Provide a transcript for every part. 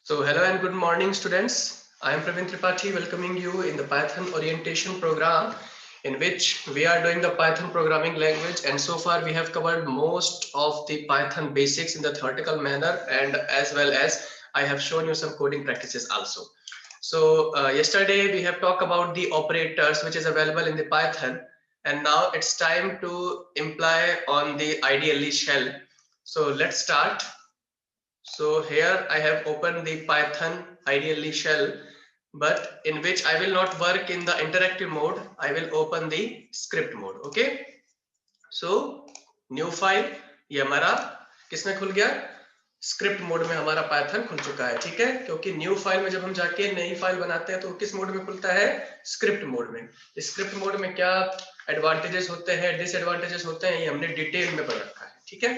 So hello and good morning students. I am Praveen Tripathi welcoming you in the Python orientation program in which we are doing the Python programming language, and so far we have covered most of the Python basics in the theoretical manner, and as well as I have shown you some coding practices also. So yesterday we have talked about the operators which is available in the Python, and now it's time to imply on the IDLE shell. So let's start. So here I have opened the Python IDLE shell, but in which I will not work in the interactive mode. I will open the script mode. Okay. So new file, ये हमारा किसमें खुल गया? Script mode में हमारा Python खुल चुका है. ठीक है, क्योंकि न्यू फाइल में जब हम जाके नई फाइल बनाते हैं तो किस मोड में खुलता है? स्क्रिप्ट मोड में. स्क्रिप्ट मोड में क्या एडवांटेजेस होते हैं, डिसएडवांटेजेस होते हैं, ये हमने डिटेल में पढ़ रखा है. ठीक है,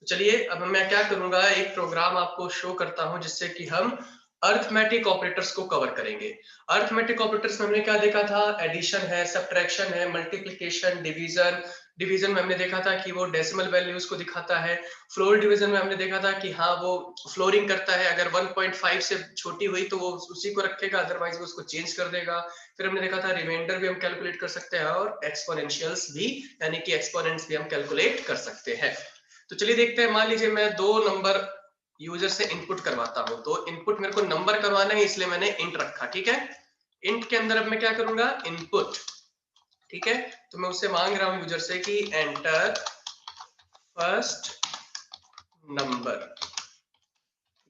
तो चलिए अब मैं क्या करूंगा, एक प्रोग्राम आपको शो करता हूं जिससे कि हम अर्थमेटिक ऑपरेटर्स को कवर करेंगे. अर्थमेटिक ऑपरेटर्स में हमने क्या देखा था? एडिशन है, सबट्रैक्शन है, मल्टीप्लिकेशन, डिवीजन. डिवीजन में हमने देखा था कि वो डेसिमल वैल्यूज को दिखाता है. फ्लोर डिवीजन में हमने देखा था कि हाँ वो फ्लोरिंग करता है, अगर 1.5 से छोटी हुई तो वो उसी को रखेगा, अदरवाइज वो उसको चेंज कर देगा. फिर हमने देखा था रिमाइंडर भी हम कैलकुलेट कर सकते हैं और एक्सपोनेंशियल्स भी, यानी कि एक्सपोनेंट्स भी हम कैलकुलेट कर सकते हैं. तो चलिए देखते हैं. मान लीजिए मैं 2 नंबर यूजर से इनपुट करवाता हूं, तो इनपुट मेरे को नंबर करवाना है, इसलिए मैंने इंट रखा. ठीक है, इंट के अंदर अब मैं क्या करूंगा? इनपुट. ठीक है, तो मैं उससे मांग रहा हूं यूजर से कि एंटर फर्स्ट नंबर.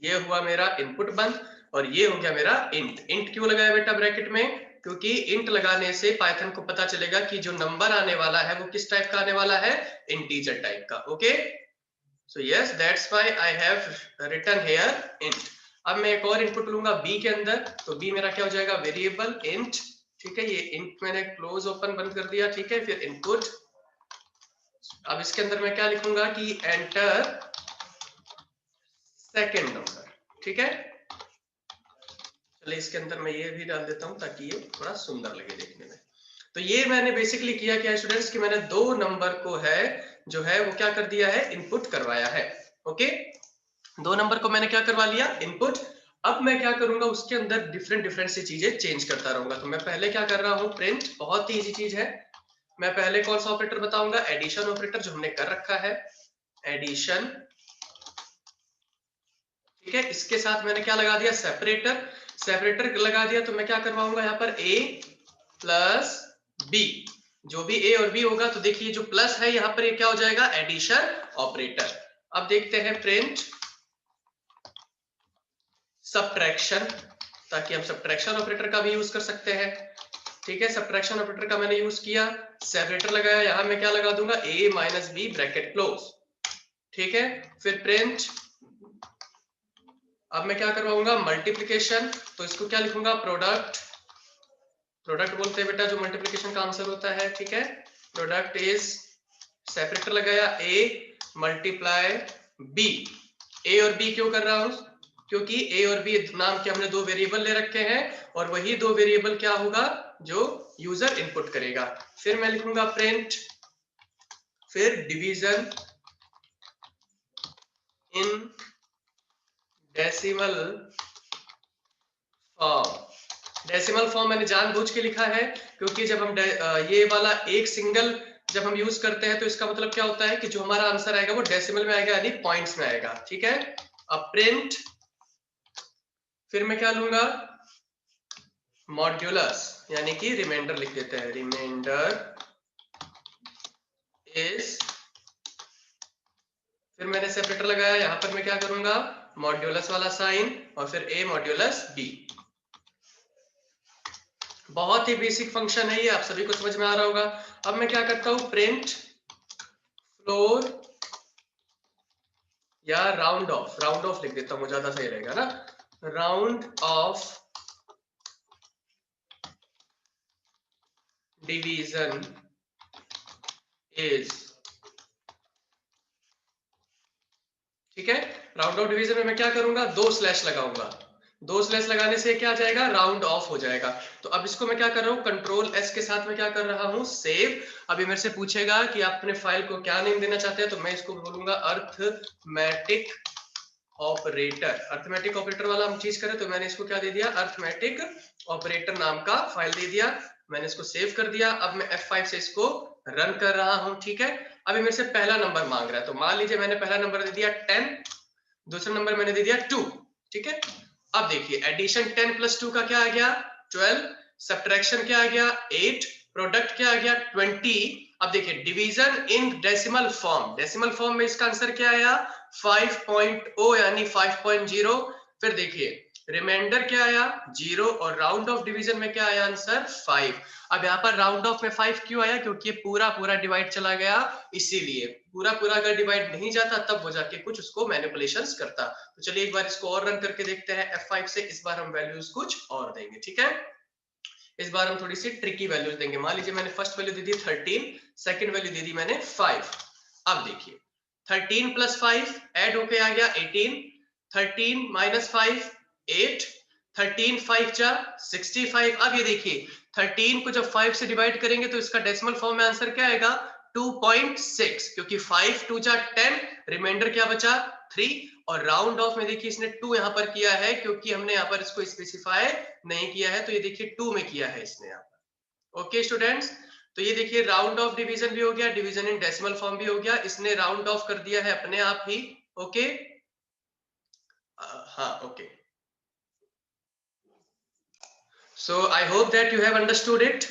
ये हुआ मेरा इनपुट बंद और ये हो गया मेरा इंट. इंट क्यों लगाया बेटा ब्रैकेट में? क्योंकि इंट लगाने से पाइथन को पता चलेगा कि जो नंबर आने वाला है वो किस टाइप का आने वाला है? इंटीजर टाइप का. Okay, so yes, that's why I have written here int. अब मैं एक और इनपुट लूंगा b के अंदर, तो b मेरा क्या हो जाएगा? Variable int. ठीक है, ये int मैंने क्लोज ओपन बंद कर दिया. ठीक है, फिर इनपुट. अब इसके अंदर मैं क्या लिखूंगा कि एंटर सेकंड नंबर. ठीक है, चलिए इसके अंदर मैं ये भी डाल देता हूं ताकि ये थोड़ा सुंदर लगे देखने में. तो ये मैंने बेसिकली किया क्या है स्टूडेंट्स कि मैंने 2 नंबर को है जो है वो क्या कर दिया है? इनपुट करवाया है. ओके, 2 नंबर को मैंने क्या करवा लिया? इनपुट. अब मैं क्या करूंगा, उसके अंदर डिफरेंट सी चीजें चेंज करता रहूंगा. तो मैं पहले क्या कर रहा हूं? प्रिंट. बहुत ही इजी चीज है. मैं पहले कौन सा ऑपरेटर बताऊंगा? एडिशन ऑपरेटर, जो हमने कर रखा है, एडिशन. ठीक है, इसके साथ मैंने क्या लगा दिया? सेपरेटर. सेपरेटर लगा दिया तो मैं क्या करवाऊंगा यहाँ पर? a plus b. जो भी a और b होगा, तो देखिए जो प्लस है यहाँ पर ये क्या हो जाएगा? Addition operator. अब देखते हैं प्रिंट सबट्रैक्शन, ताकि हम सबट्रैक्शन ऑपरेटर का भी यूज कर सकते हैं. ठीक है, सबट्रैक्शन ऑपरेटर का मैंने यूज किया, सेपरेटर लगाया, यहां मैं क्या लगा दूंगा? a minus B bracket close. ठीक है, फिर प्रिंट. अब मैं क्या करवाऊंगा? मल्टीप्लिकेशन. तो इसको क्या लिखूंगा? प्रोडक्ट. प्रोडक्ट बोलते हैं बेटा जो मल्टीप्लिकेशन का आंसर होता है. ठीक है, प्रोडक्ट इज, सेपरेटर लगाया, a मल्टीप्लाई b. a और b क्यों कर रहा हूं? क्योंकि a और b नाम के हमने 2 वेरिएबल ले रखे हैं, और वही 2 वेरिएबल क्या होगा? जो यूजर इनपुट करेगा. फिर मैं लिखूंगा प्रिंट, फिर division in decimal form. Decimal form मैंने जानबूझ के लिखा है क्योंकि जब हम ये वाला एक सिंगल जब हम यूज करते हैं तो इसका मतलब क्या होता है कि जो हमारा आंसर आएगा वो डेसिमल में आएगा, यानी पॉइंट्स में आएगा. ठीक है, अब प्रिंट, फिर मैं क्या लूंगा? मॉड्यूलस, यानी कि रिमाइंडर लिख देते हैं. रिमाइंडर इज, फिर मैंने सेपरेटर लगाया, यहां पर मैं क्या करूंगा? मॉड्यूलस वाला साइन, और फिर a मॉड्यूलस b. बहुत ही बेसिक फंक्शन है ये, आप सभी को समझ में आ रहा होगा. अब मैं क्या करता हूं? प्रिंट फ्लोर या राउंड ऑफ. राउंड ऑफ लिख देता हूं, ज्यादा सही रहेगा ना. Round of division is. ठीक है, राउंड ऑफ डिवीजन में मैं क्या करूंगा? 2 स्लैश लगाऊंगा. 2 स्लैश लगाने से क्या जाएगा? राउंड ऑफ हो जाएगा. तो अब इसको मैं क्या कर रहा हूं? कंट्रोल एस के साथ में क्या कर रहा हूं? सेव. अभी मेरे से पूछेगा कि आप अपने फाइल को क्या नेम देना चाहते हैं, तो मैं इसको बोलूंगा अर्थमेटिक ऑपरेटर, अर्थमेटिक ऑपरेटर वाला हम चीज करें तो मैंने इसको क्या दे दिया, अर्थमेटिक ऑपरेटर नाम का फाइल दे दिया, मैंने इसको सेव कर दिया। अब मैं F5 से इसको रन कर रहा हूं, ठीक है। अभी मेरे से पहला नंबर मांग रहा है, तो मान लीजिए मैंने पहला नंबर दे दिया 10, दूसरा नंबर मैंने दे दिया 2, ठीक है। अब देखिए एडिशन 10 प्लस 2 का क्या आ गया 12, सब्ट्रैक्शन क्या आ गया 8, प्रोडक्ट क्या आ गया 20। अब देखिए division in decimal form, decimal form में इसका आंसर क्या आया 5.0 यानी 5.0। फिर देखिए रिमाइंडर क्या आया 0 और राउंड ऑफ डिवीजन में क्या आया आंसर 5। अब यहाँ पर राउंड ऑफ में 5 क्यों आया, क्योंकि पूरा पूरा डिवाइड चला गया, इसीलिए पूरा पूरा अगर डिवाइड नहीं जाता तब वो जाके कुछ उसको मैनिपुलेशंस करता। तो चलिए एक बार इसको और रन करके देखते हैं F5 से, इस बार हम वैल्यूज कुछ और देंगे, ठीक है। इस बार हम थोड़ी सी ट्रिकी वैल्यूज देंगे। मान लीजिए मैंने फर्स्ट वैल्यू दी थी 13, सेकंड वैल्यू दी थी मैंने 5। अब देखिए 13 प्लस 5 ऐड होके आ गया 18, 13 माइनस 5 8, 13 5 जा 65। अब ये देखिए 13 को जब 5 से डिवाइड करेंगे तो इसका डेसिमल फॉर्म में आंसर क्या आएगा 2.6, क्योंकि 5 2 जा 10, रिमाइंडर क्या बचा 3, और राउंड ऑफ में देखिए इसने 2 यहाँ पर किया है क्योंकि हमने यहाँ पर इसको स्पेसिफाई नहीं किया है, तो ये देखिए 2 में किया है इसने यहाँ पर। ओके स्टूडेंट्स, तो ये देखिए राउंड ऑफ डिवीजन भी हो गया, डिवीजन इन डेसिमल फॉर्म भी हो गया, इसने राउंड ऑफ कर दिया है अपने आप ही। ओके हाँ okay, so I hope that you have understood it.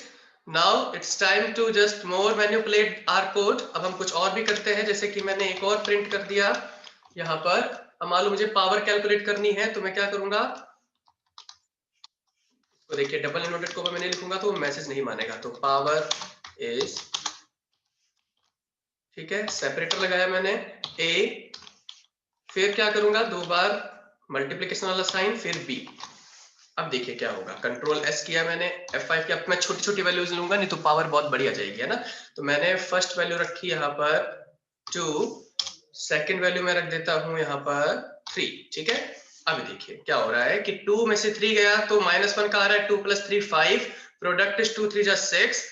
Now it's time to just more manipulate our code. अब हम कुछ और भी करते हैं, जैसे कि मैंने एक और प्रिंट कर दिया यहाँ पर। अब मान लो मुझे पावर कैलकुलेट करनी है, तो मैं क्या करूंगा, तो देखिए डबल इनवर्टेड कोमा मैंने लिखूंगा तो मैसेज नहीं मानेगा, तो पावर इज, ठीक है, सेपरेटर लगाया मैंने ए, फिर क्या करूंगा 2 बार मल्टीप्लीकेशन वाला साइन, फिर बी। अब देखिए क्या होगा, कंट्रोल एस किया मैंने, F5 की। अब मैं छोटी छोटी वैल्यूज लूंगा नहीं तो पावर बहुत बड़ी आ जाएगी, है ना। तो मैंने फर्स्ट वैल्यू रखी यहाँ पर 2, सेकंड वैल्यू मैं रख देता हूं यहाँ पर 3, ठीक है। अब देखिए क्या हो रहा है कि 2 में से 3 गया तो -1 का आ रहा है, 2 + 3 5, प्रोडक्ट इज 2 3 जा 6,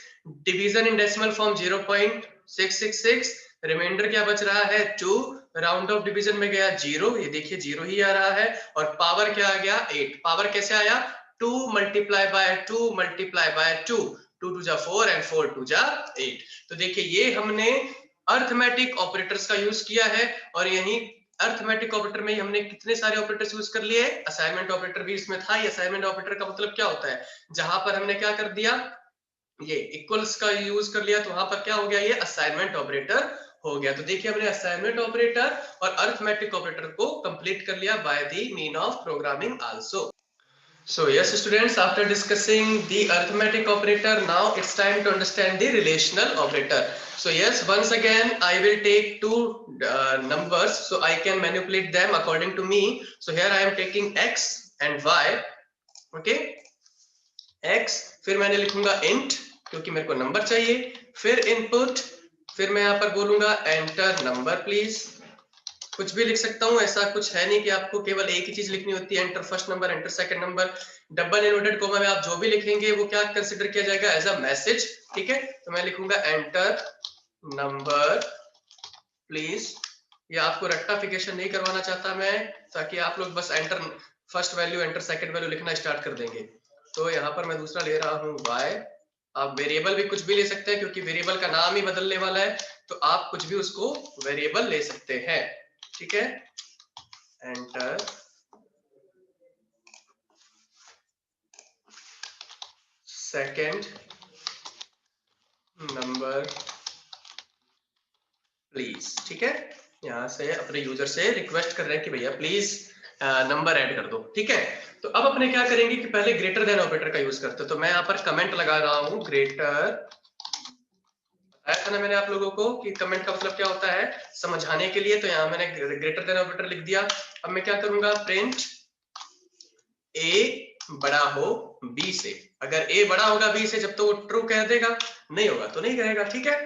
division in decimal form 0.666, remainder क्या बच रहा है 2, राउंड ऑफ डिवीजन में गया 0, ये देखिए 0 ही आ रहा है, और पावर क्या आ गया 8। पावर कैसे आया 2 × 2 × 2, 2 2 जा 4 एंड 4 2 जा 8। तो देखिए ये हमने अर्थमेटिक ऑपरेटर्स का यूज किया है, और यही अर्थमेटिक ऑपरेटर में ही हमने कितने सारे ऑपरेटर्स यूज कर लिए, असाइनमेंट ऑपरेटर भी इसमें था। ये असाइनमेंट ऑपरेटर का मतलब क्या होता है, जहां पर हमने क्या कर दिया, ये इक्वल्स का यूज कर लिया, तो वहां पर क्या हो गया, ये असाइनमेंट ऑपरेटर हो गया। तो देखिए हमने असाइनमेंट ऑपरेटर और अर्थमेटिक ऑपरेटर को कंप्लीट कर लिया by the mean of programming also. So yes students, after discussing the arithmetic operator, now it's time to understand the relational operator. So yes, once again I will take two numbers so I can manipulate them according to me. So here I am taking x and y, okay, x, फिर मैंने लिखूंगा int क्योंकि मेरे को number चाहिए, फिर input, फिर मैं यहाँ पर बोलूंगा एंटर नंबर प्लीज। कुछ भी लिख सकता हूं, ऐसा कुछ है नहीं कि आपको केवल एक ही चीज लिखनी होती है, enter first number, enter second number. Double inverted comma में आप जो भी लिखेंगे वो क्या कंसीडर किया जाएगा एज अ मैसेज, ठीक है। तो मैं लिखूंगा एंटर नंबर प्लीज। ये आपको रेक्टिफिकेशन नहीं करवाना चाहता मैं, ताकि आप लोग बस enter first value enter second value लिखना स्टार्ट कर देंगे। तो यहाँ पर मैं दूसरा ले रहा हूँ y। आप वेरिएबल भी कुछ भी ले सकते हैं क्योंकि वेरिएबल का नाम ही बदलने वाला है, तो आप कुछ भी उसको वेरिएबल ले सकते हैं, ठीक है। एंटर सेकंड नंबर प्लीज, ठीक है। यहाँ से अपने यूजर से रिक्वेस्ट कर रहे हैं कि भैया प्लीज नंबर ऐड कर दो, ठीक है। तो अब अपने क्या करेंगे कि पहले ग्रेटर देन ऑपरेटर का यूज करते हैं। तो मैं यहाँ पर कमेंट लगा रहा हूँ ग्रेटर, बताया था ना मैंने आप लोगों को कि कमेंट का मतलब क्या होता है समझाने के लिए, तो यहाँ मैंने ग्रेटर देन ऑपरेटर लिख दिया। अब मैं क्या करूंगा प्रिंट ए बड़ा हो बी से, अगर ए बड़ा होगा बी से जब तो वो ट्रू कह देगा, नहीं होगा तो नहीं कहेगा, ठीक है।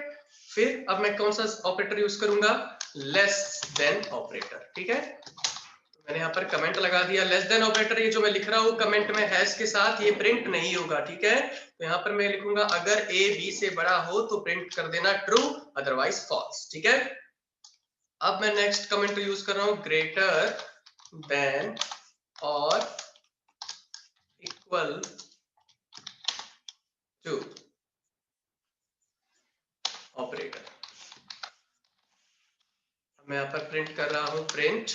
फिर अब मैं कौन सा ऑपरेटर यूज करूंगा, लेस देन ऑपरेटर, ठीक है। तो मैंने यहाँ पर कमेंट लगा दिया लेस देन ऑपरेटर, ये जो मैं लिख रहा हूँ कमेंट में हैश के साथ, ये प्रिंट नहीं होगा, ठीक है। तो यहाँ पर मैं लिखूंगा अगर ए बी से बड़ा हो तो प्रिंट कर देना ट्रू, अदरवाइज फॉल्स, ठीक है। अब मैं नेक्स्ट कमेंट यूज कर रहा हूँ ग्रेटर देन और इक्वल टू ऑपरेटर। मैं यहाँ पर प्रिंट कर रहा हूं, प्रिंट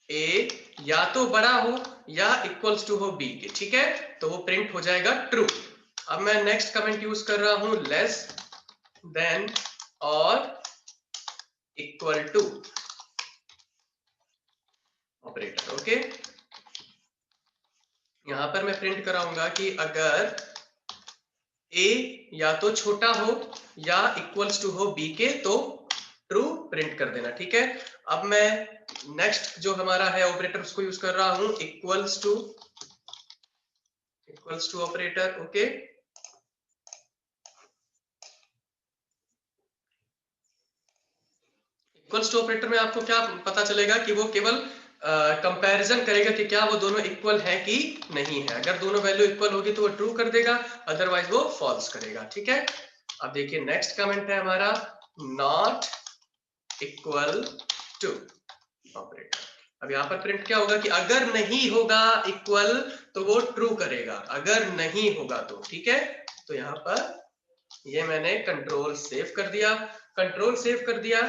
ए या तो बड़ा हो या इक्वल्स टू हो बी के, ठीक है, तो वो प्रिंट हो जाएगा ट्रू। अब मैं नेक्स्ट कमेंट यूज कर रहा हूं, लेस देन और इक्वल टू ऑपरेटर। ओके, यहां पर मैं प्रिंट कराऊंगा कि अगर ए या तो छोटा हो या इक्वल्स टू हो बी के तो ट्रू प्रिंट कर देना, ठीक है। अब मैं नेक्स्ट जो हमारा है ऑपरेटर उसको यूज कर रहा हूं, equals to operator. Okay, equals to operator में आपको क्या पता चलेगा कि वो केवल कंपैरिजन करेगा कि क्या वो दोनों इक्वल है कि नहीं है। अगर दोनों वैल्यू इक्वल होगी तो वो ट्रू कर देगा, अदरवाइज वो फॉल्स करेगा, ठीक है। अब देखिए नेक्स्ट कमेंट है हमारा, नॉट इक्वल टू ऑपरेटर। अब यहाँ पर प्रिंट क्या होगा कि अगर नहीं होगा इक्वल तो वो ट्रू करेगा, अगर नहीं होगा तो, ठीक है। तो यहाँ पर ये मैंने कंट्रोल सेव कर दिया, कंट्रोल सेव कर दिया।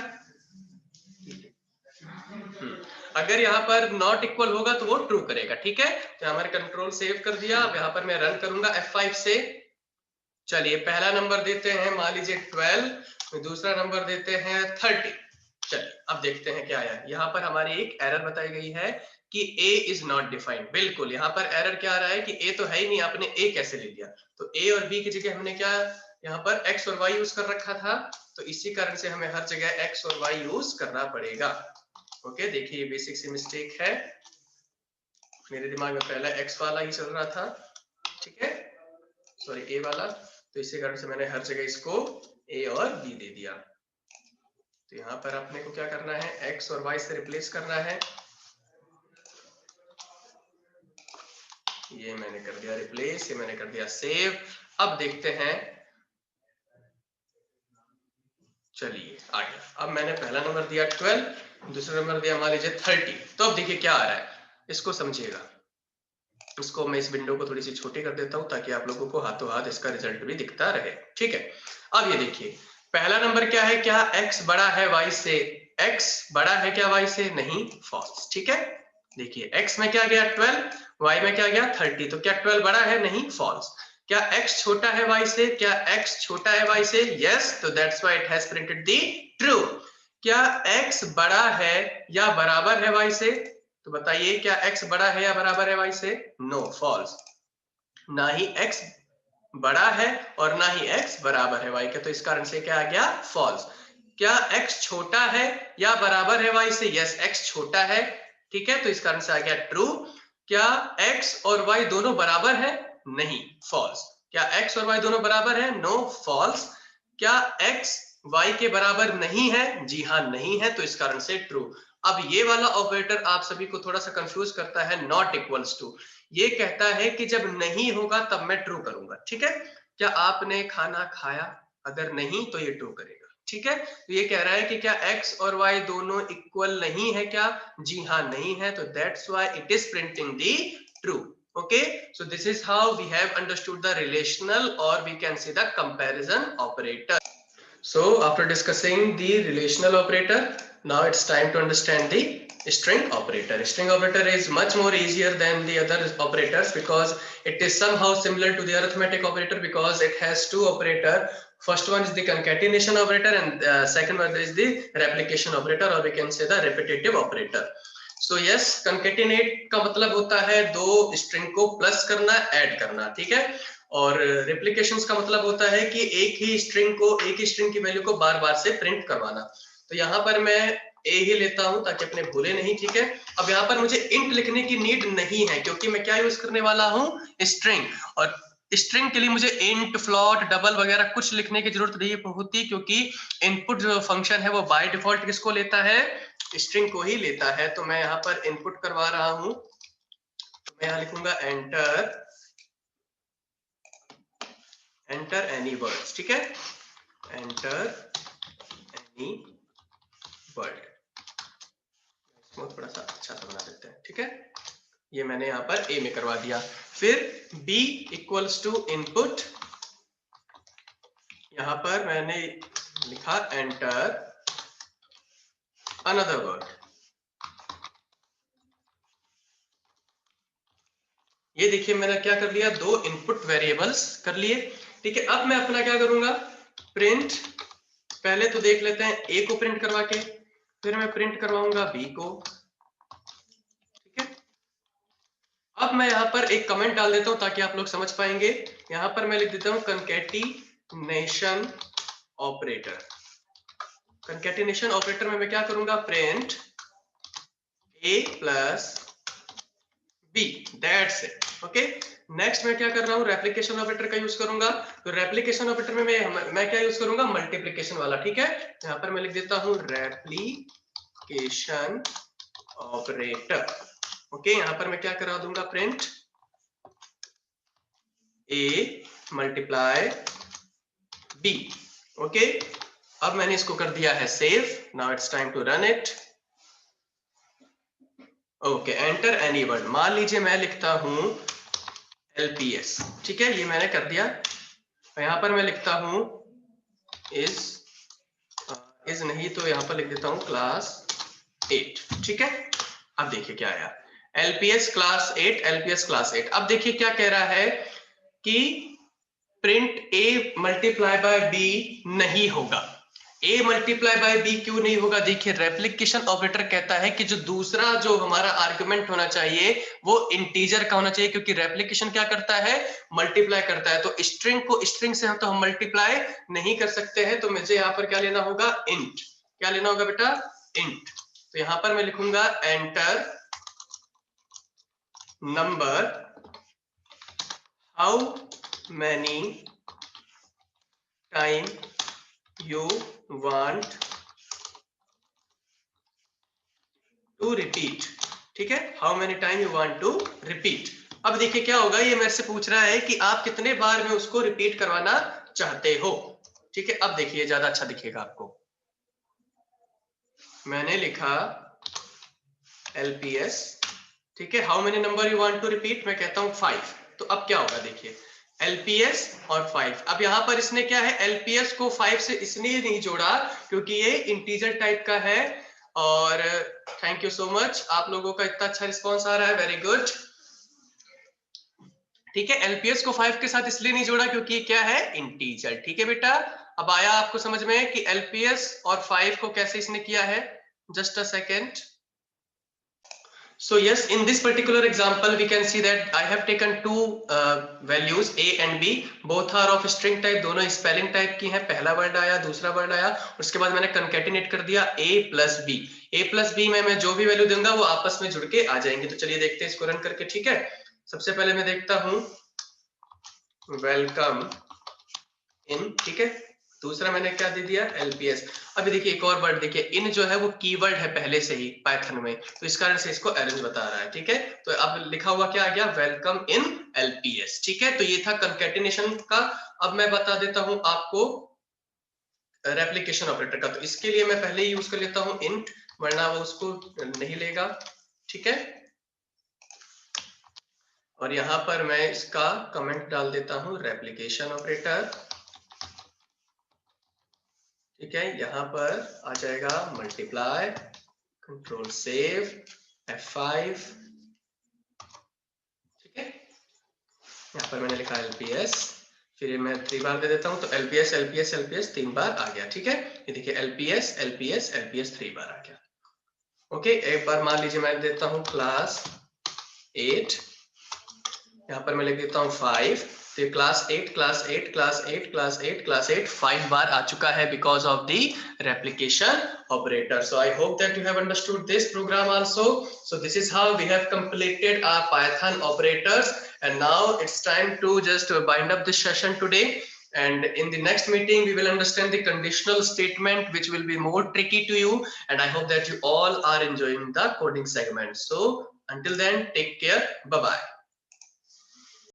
अगर यहाँ पर नॉट इक्वल होगा तो वो ट्रू करेगा, ठीक है। तो हमारे कंट्रोल सेव कर दिया। अब यहाँ पर मैं रन करूंगा F5 से। चलिए पहला नंबर देते हैं मान लीजिए 12, दूसरा नंबर देते हैं 30। चलिए अब देखते हैं क्या आया। यहाँ पर हमारी एक एरर बताई गई है कि a इज नॉट डिफाइंड। बिल्कुल, यहाँ पर एरर क्या आ रहा है कि a तो है ही नहीं, आपने a कैसे ले लिया। तो a और b की जगह हमने क्या यहाँ पर x और y यूज कर रखा था, तो इसी कारण से हमें हर जगह x और y यूज करना पड़ेगा। ओके, देखिए ये बेसिक सी मिस्टेक है, मेरे दिमाग में पहला x वाला ही चल रहा था, ठीक है, सॉरी a वाला। तो इसी कारण से मैंने हर जगह इसको a और b दे दिया। तो यहाँ पर अपने को क्या करना है, x और y से रिप्लेस करना है। ये मैंने कर दिया रिप्लेस, ये मैंने कर दिया सेव। अब देखते हैं, चलिए आ गया। अब मैंने पहला नंबर दिया 12, दूसरा नंबर दिया मान लीजिए 30। तो अब देखिए क्या आ रहा है, इसको समझिएगा। इसको मैं इस विंडो को थोड़ी सी छोटी कर देता हूं ताकि आप लोगों को हाथों हाथ इसका रिजल्ट भी दिखता रहे, ठीक है। अब ये देखिए पहला नंबर क्या है, क्या x बड़ा है y से, x बड़ा है क्या y से, नहीं, फॉल्स, ठीक है। देखिए x में क्या गया 12, y में क्या गया 30, तो क्या 12 बड़ा है, नहीं, फॉल्स। क्या x छोटा है y से, क्या x छोटा है y से, यस, तो that's why it has printed the true. क्या x बड़ा है या बराबर है y से, तो बताइए क्या x बड़ा है या बराबर है y से, नो, फॉल्स। ना ही x बड़ा है और ना ही x बराबर है y के, तो इस कारण से क्या आ गया, फॉल्स। क्या x छोटा है या बराबर है y से, यस, x छोटा है, ठीक है, तो इस कारण से आ गया ट्रू। क्या x और y दोनों बराबर है, नहीं, फॉल्स। क्या x और y दोनों बराबर है, नो, फॉल्स। क्या x y के बराबर नहीं है, जी हाँ नहीं है, तो इस कारण से ट्रू। अब ये वाला ऑपरेटर आप सभी को थोड़ा सा कंफ्यूज करता है, नॉट इक्वल्स टू। ये कहता है कि जब नहीं होगा तब मैं ट्रू करूंगा, ठीक है। क्या आपने खाना खाया, अगर नहीं तो ये ट्रू करेगा, ठीक है। तो ये कह रहा है कि क्या x और y दोनों इक्वल नहीं है क्या, जी हाँ नहीं है, तो that's why it is printing the true. Okay, so this is how we have understood the relational, or we can say the comparison operator. So after discussing the relational operator, now it's time to understand the string operator. String operator is much more easier than the other operators because it is somehow similar to the arithmetic operator because it has two operator. First one is the concatenation operator and second one is the replication operator, or we can say the repetitive operator. So yes, concatenate का मतलब होता है दो string को plus करना, add करना, ठीक है। और रेप्लिकेशंस का मतलब होता है कि एक ही स्ट्रिंग की वैल्यू को बार बार से प्रिंट करवाना। तो यहाँ पर मैं ए ही लेता हूं ताकि अपने भूले नहीं, ठीक है। अब यहाँ पर मुझे इंट लिखने की नीड नहीं है क्योंकि मैं क्या यूज करने वाला हूँ, स्ट्रिंग। और स्ट्रिंग के लिए मुझे इंट, फ्लोट, डबल वगैरह कुछ लिखने की जरूरत नहीं होती क्योंकि इनपुट जो फंक्शन है वो बाय डिफॉल्ट किसको लेता है, स्ट्रिंग को ही लेता है। तो मैं यहाँ पर इनपुट करवा रहा हूं, तो मैं यहाँ लिखूंगा एंटर एनी वर्ड्स, ठीक है, एंटर एनी वर्ड। बहुत बड़ा सा अच्छा सा बना देते हैं, ठीक है। ये मैंने यहाँ पर ए में करवा दिया। फिर b इक्वल्स टू इनपुट, यहाँ पर मैंने लिखा एंटर अनदर वर्ड। ये देखिए मैंने क्या कर लिया, दो इनपुट वेरिएबल्स कर लिए, ठीक है। अब मैं अपना क्या करूंगा, प्रिंट, पहले तो देख लेते हैं ए को प्रिंट करवा के, फिर मैं प्रिंट करवाऊंगा बी को, ठीक है। अब मैं यहाँ पर एक कमेंट डाल देता हूं ताकि आप लोग समझ पाएंगे। यहाँ पर मैं लिख देता हूं कंकैटिनेशन ऑपरेटर। कंकैटिनेशन ऑपरेटर में मैं क्या करूंगा, print A plus B, that's it, okay. Next मैं क्या कर रहा हूँ, रेप्लिकेशन ऑपरेटर का यूज करूंगा। तो रेप्लिकेशन ऑपरेटर में मैं क्या यूज करूंगा, मल्टीप्लिकेशन वाला, ठीक है। यहाँ पर मैं लिख देता हूँ रेप्लिकेशन ऑपरेटर, ओके। यहाँ पर मैं क्या करा दूंगा, print A multiply B, okay. अब मैंने इसको कर दिया है save, now it's time to run it, okay. Enter any word, मान लीजिए मैं लिखता हूं LPS, ठीक है, ये मैंने कर दिया। यहां पर मैं लिखता हूं इज नहीं तो यहां पर लिख देता हूं क्लास 8, ठीक है। अब देखिए क्या आया, LPS क्लास 8, LPS क्लास 8। अब देखिए क्या कह रहा है कि print A multiply by B नहीं होगा। A मल्टीप्लाई बाय B क्यों नहीं होगा, देखिए रेप्लिकेशन ऑपरेटर कहता है कि जो दूसरा जो हमारा आर्गुमेंट होना चाहिए वो इंटीजर का होना चाहिए, क्योंकि रेप्लिकेशन क्या करता है, मल्टीप्लाई करता है। तो स्ट्रिंग को स्ट्रिंग से तो हम मल्टीप्लाई नहीं कर सकते हैं, तो मुझे यहाँ पर क्या लेना होगा, इंट। क्या लेना होगा बेटा, इंट। तो यहाँ पर मैं लिखूंगा enter number how many time you want to repeat, ठीक है, how many time you want to repeat। अब देखिए क्या होगा, ये मेरे से पूछ रहा है कि आप कितने बार में उसको रिपीट करवाना चाहते हो, ठीक है। अब देखिए ज्यादा अच्छा दिखेगा आपको, मैंने लिखा LPS, ठीक है, how many number you want to repeat, मैं कहता हूं 5। तो अब क्या होगा, देखिए LPS और 5। अब यहां पर इसने क्या है, LPS को 5 से इसलिए नहीं जोड़ा क्योंकि ये इंटीजर टाइप का है। और थैंक यू सो मच, आप लोगों का इतना अच्छा रिस्पॉन्स आ रहा है, वेरी गुड, ठीक है। LPS को 5 के साथ इसलिए नहीं जोड़ा क्योंकि क्या है, इंटीजर, ठीक है बेटा। अब आया आपको समझ में कि LPS और 5 को कैसे इसने किया है, just a second. So yes, in this particular example, we can see that I have taken two values A and B. Both are of string type. दोनों spelling type की हैं। पहला वर्ड आया, दूसरा वर्ड आया, उसके बाद मैंने concatenate कर दिया A plus B। A plus B में मैं जो भी वैल्यू दूंगा वो आपस में जुड़ के आ जाएंगे। तो चलिए देखते हैं इसको रन करके, ठीक है। सबसे पहले मैं देखता हूँ वेलकम इन, ठीक है। दूसरा मैंने क्या दे दिया, LPS। अभी देखिए एक और वर्ड देखिए, इन जो है वो कीवर्ड है पहले से ही पाइथन में, तो इस कारण से इसको अरेंज बता रहा है, ठीक है। तो अब लिखा हुआ क्या आ गया, वेलकम इन LPS, ठीक है। तो ये था कंकैटिनेशन का। अब मैं बता देता हूं आपको रेप्लिकेशन ऑपरेटर का। तो इसके लिए मैं पहले ही यूज कर लेता हूं इंट, वरना वो उसको नहीं लेगा, ठीक है। और यहां पर मैं इसका कमेंट डाल देता हूं रेप्लिकेशन ऑपरेटर, ठीक है। यहां पर आ जाएगा मल्टीप्लाई, कंट्रोल सेव, F5, ठीक है। यहां पर मैंने लिखा LPS, फिर मैं 3 बार दे देता हूं, तो LPS LPS LPS 3 बार आ गया, ठीक है। ये देखिए LPS LPS LPS 3 बार आ गया, ओके। एक बार मान लीजिए मैं देता हूं क्लास 8, यहां पर मैं लिख देता हूं 5। तो class 8 class 8 class 8 class 8 class 8 5 बार आ चुका है because of the replication operator. So I hope that you have understood this program also. So this is how we have completed our Python operators, and now it's time to just bind up this session today. And in the next meeting we will understand the conditional statement, which will be more tricky to you, and I hope that you all are enjoying the coding segment. So until then, take care, bye bye.